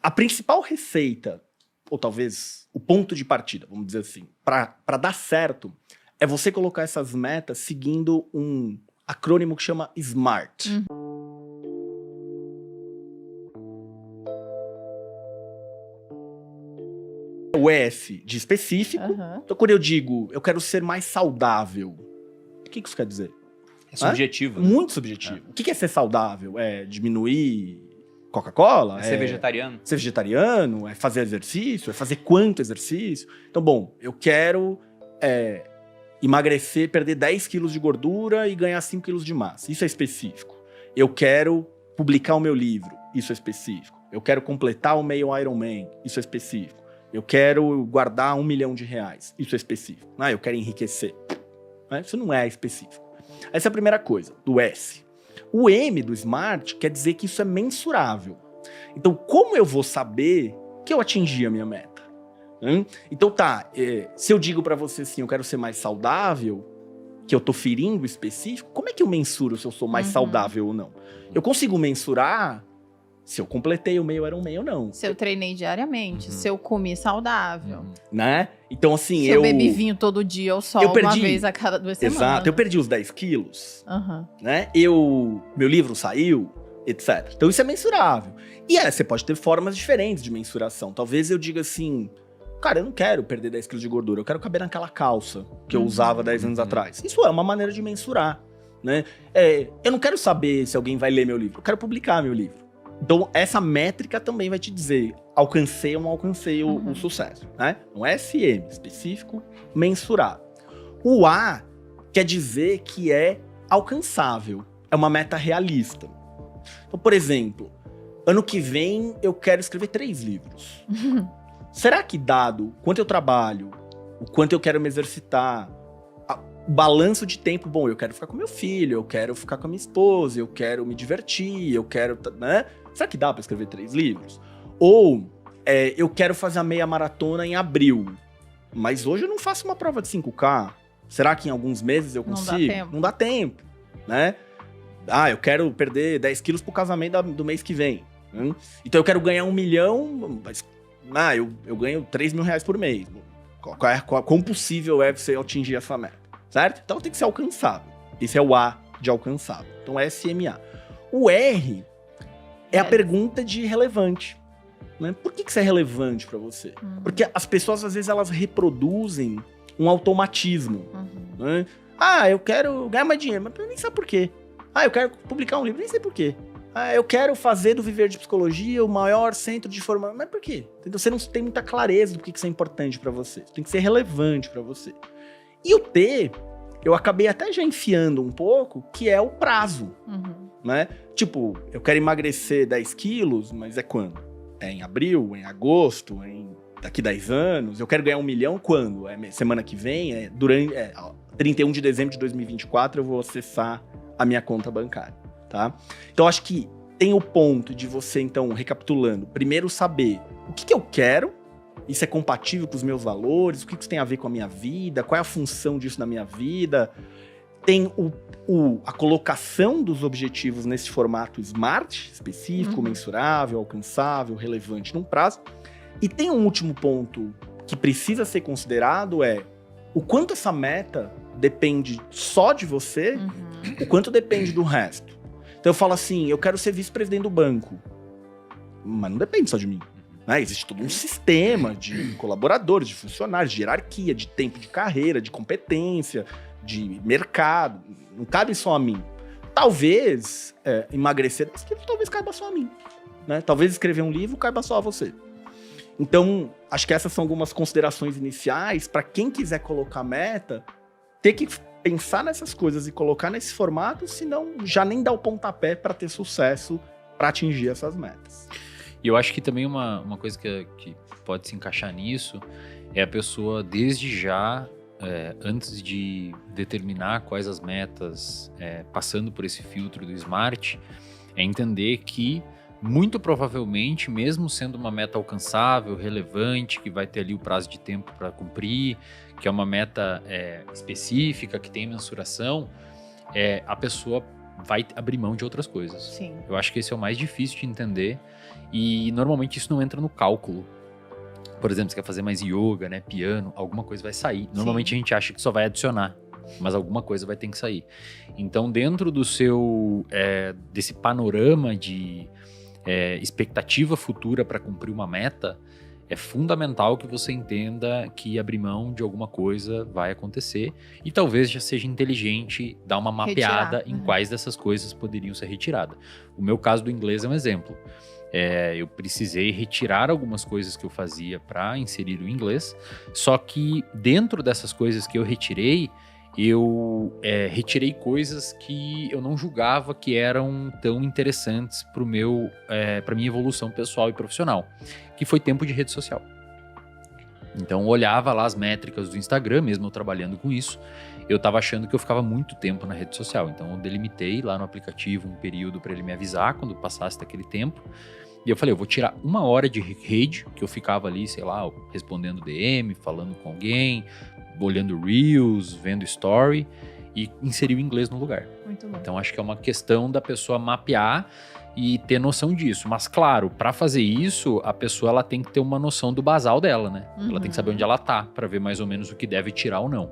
A principal receita, ou talvez o ponto de partida, vamos dizer assim, para dar certo, é você colocar essas metas seguindo um acrônimo que chama SMART. O S de específico. Então, quando eu digo, eu quero ser mais saudável, o que isso quer dizer? É subjetivo. Né? Muito subjetivo. O que é ser saudável? É diminuir Coca-Cola? É ser vegetariano? Ser vegetariano? É fazer exercício? É fazer quanto exercício? Então, bom, eu quero emagrecer, perder 10 quilos de gordura e ganhar 5 quilos de massa. Isso é específico. Eu quero publicar o meu livro. Isso é específico. Eu quero completar o meio Ironman. Isso é específico. Eu quero guardar R$1 milhão. Isso é específico. Eu quero enriquecer. Isso não é específico. Essa é a primeira coisa, do S. O M do SMART quer dizer que isso é mensurável. Então, como eu vou saber que eu atingi a minha meta? Então se eu digo pra você assim, eu quero ser mais saudável, que eu tô ferindo específico, como é que eu mensuro se eu sou mais saudável ou não? Eu consigo mensurar se eu completei o meio Ironman ou não. Se eu treinei diariamente, se eu comi saudável. Né? Então, assim, se eu bebi vinho todo dia ou só uma vez a cada 2 semanas. Exato, eu perdi os 10 quilos, né? Meu livro saiu, etc. Então, isso é mensurável. E você pode ter formas diferentes de mensuração. Talvez eu diga assim, cara, eu não quero perder 10 quilos de gordura, eu quero caber naquela calça que eu usava 10 anos atrás. Isso é uma maneira de mensurar, né? Eu não quero saber se alguém vai ler meu livro, eu quero publicar meu livro. Então, essa métrica também vai te dizer, alcancei ou não alcancei o sucesso, né? Um SM, específico, mensurável. O A quer dizer que é alcançável, é uma meta realista. Então, por exemplo, ano que vem eu quero escrever 3 livros. Será que dado quanto eu trabalho, o quanto eu quero me exercitar, o balanço de tempo, bom, eu quero ficar com meu filho, eu quero ficar com a minha esposa, eu quero me divertir, eu quero, né? Será que dá pra escrever 3 livros? Ou eu quero fazer a meia maratona em abril, mas hoje eu não faço uma prova de 5K. Será que em alguns meses eu consigo? Não dá tempo, né? Eu quero perder 10 quilos pro casamento do mês que vem. Então eu quero ganhar 1 milhão, mas eu ganho R$3 mil por mês. Quão possível é você atingir essa meta, certo? Então tem que ser alcançável. Esse é o A de alcançável. Então SMA. O R é a pergunta de relevante. Né? Por que isso é relevante para você? Porque as pessoas, às vezes, elas reproduzem um automatismo. Né? Eu quero ganhar mais dinheiro, mas nem sabe por quê. Eu quero publicar um livro, nem sei por quê. Eu quero fazer do Viver de Psicologia o maior centro de formação. Mas por quê? Entendeu? Você não tem muita clareza do que isso é importante para você. Tem que ser relevante para você. E o T, eu acabei até já enfiando um pouco, que é o prazo. Né? Tipo, eu quero emagrecer 10 quilos, mas é quando? É em abril, em agosto, daqui 10 anos? Eu quero ganhar 1 milhão quando? Semana que vem? Durante 31 de dezembro de 2024 eu vou acessar a minha conta bancária, tá? Então, acho que tem o ponto de você, então, recapitulando, primeiro saber o que eu quero, isso é compatível com os meus valores, o que isso tem a ver com a minha vida, qual é a função disso na minha vida. Tem a colocação dos objetivos nesse formato SMART, específico, mensurável, alcançável, relevante num prazo. E tem um último ponto que precisa ser considerado, o quanto essa meta depende só de você, o quanto depende do resto. Então eu falo assim, eu quero ser vice-presidente do banco, mas não depende só de mim. Né? Existe todo um sistema de colaboradores, de funcionários, de hierarquia, de tempo de carreira, de competência, de mercado, não cabe só a mim. Talvez emagrecer, talvez caiba só a mim. Né? Talvez escrever um livro caiba só a você. Então, acho que essas são algumas considerações iniciais para quem quiser colocar meta, ter que pensar nessas coisas e colocar nesse formato, senão já nem dá o pontapé para ter sucesso para atingir essas metas. E eu acho que também uma coisa que pode se encaixar nisso é a pessoa, desde já, antes de determinar quais as metas, passando por esse filtro do SMART, é entender que, muito provavelmente, mesmo sendo uma meta alcançável, relevante, que vai ter ali o prazo de tempo para cumprir, que é uma meta específica, que tem mensuração, a pessoa vai abrir mão de outras coisas. Sim. Eu acho que esse é o mais difícil de entender e normalmente isso não entra no cálculo. Por exemplo, você quer fazer mais yoga, né, piano, alguma coisa vai sair. Normalmente a gente acha que só vai adicionar, mas alguma coisa vai ter que sair. Então, dentro do seu, desse panorama de expectativa futura para cumprir uma meta, é fundamental que você entenda que abrir mão de alguma coisa vai acontecer e talvez já seja inteligente dar uma mapeada em quais dessas coisas poderiam ser retiradas. O meu caso do inglês é um exemplo. Eu precisei retirar algumas coisas que eu fazia para inserir o inglês, só que dentro dessas coisas que eu retirei, retirei coisas que eu não julgava que eram tão interessantes para minha evolução pessoal e profissional, que foi tempo de rede social. Então eu olhava lá as métricas do Instagram, mesmo eu trabalhando com isso, eu estava achando que eu ficava muito tempo na rede social. Então eu delimitei lá no aplicativo um período para ele me avisar quando passasse daquele tempo. E eu falei, eu vou tirar 1 hora de rede, que eu ficava ali, sei lá, respondendo DM, falando com alguém, olhando Reels, vendo Story, e inserir o inglês no lugar. Muito bom. Então acho que é uma questão da pessoa mapear e ter noção disso. Mas claro, para fazer isso, a pessoa ela tem que ter uma noção do basal dela, né? Ela tem que saber onde ela tá, para ver mais ou menos o que deve tirar ou não.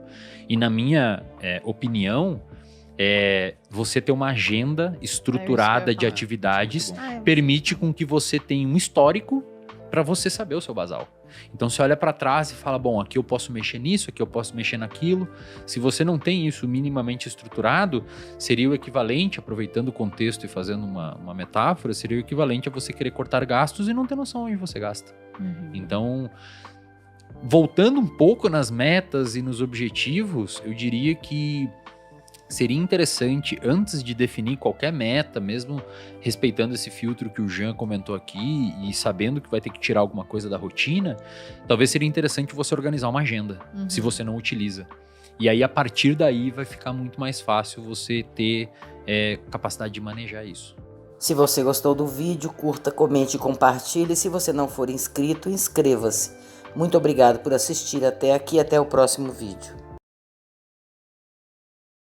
E na minha opinião, você ter uma agenda estruturada de atividades permite com que você tenha um histórico para você saber o seu basal. Então você olha para trás e fala, bom, aqui eu posso mexer nisso, aqui eu posso mexer naquilo. Se você não tem isso minimamente estruturado, seria o equivalente, aproveitando o contexto e fazendo uma metáfora, seria o equivalente a você querer cortar gastos e não ter noção onde você gasta. Então, voltando um pouco nas metas e nos objetivos, eu diria que seria interessante, antes de definir qualquer meta, mesmo respeitando esse filtro que o Jean comentou aqui e sabendo que vai ter que tirar alguma coisa da rotina, talvez seria interessante você organizar uma agenda, se você não utiliza. E aí, a partir daí, vai ficar muito mais fácil você ter capacidade de manejar isso. Se você gostou do vídeo, curta, comente e compartilhe. Se você não for inscrito, inscreva-se. Muito obrigado por assistir até aqui e até o próximo vídeo.